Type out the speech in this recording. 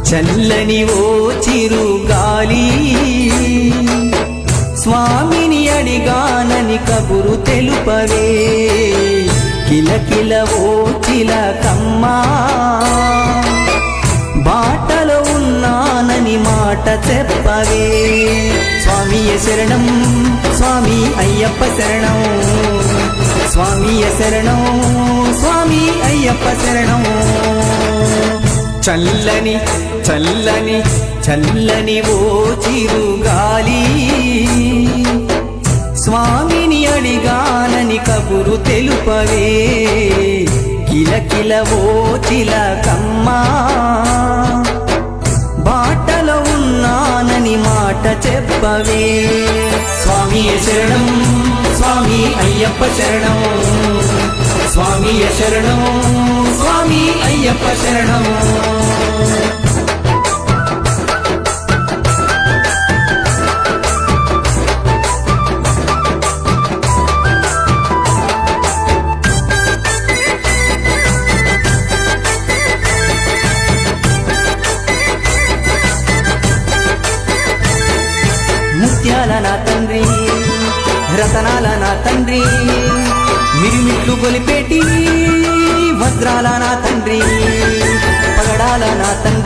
చల్లని ఓ చిరుగాలి స్వామిని అడిగానని కబురు తెలుపవే కిలకిల ఓ చిలకమ్మా బాటలో ఉన్నానని మాట చెప్పవే స్వామియ శరణం స్వామి అయ్యప్ప శరణం స్వామియ శరణం స్వామి అయ్యప్ప శరణం చల్లని చల్లని చల్లని ఓ చిరుగాలి స్వామిని అడిగానని కబురు తెలుపవే కిలకిల ఓ చిలకమ్మా బాటలో ఉన్నానని మాట చెప్పవే స్వామియ శరణం స్వామి అయ్యప్ప శరణం స్వామియ శరణం స్వామి అయ్యప్ప శరణం ముత్యాల నా తండ్రి రతనాల నా తండ్రి మిరిమిట్లు గొలిపేటి వజ్రాల నా తండ్రి పగడాల నా తండ్రి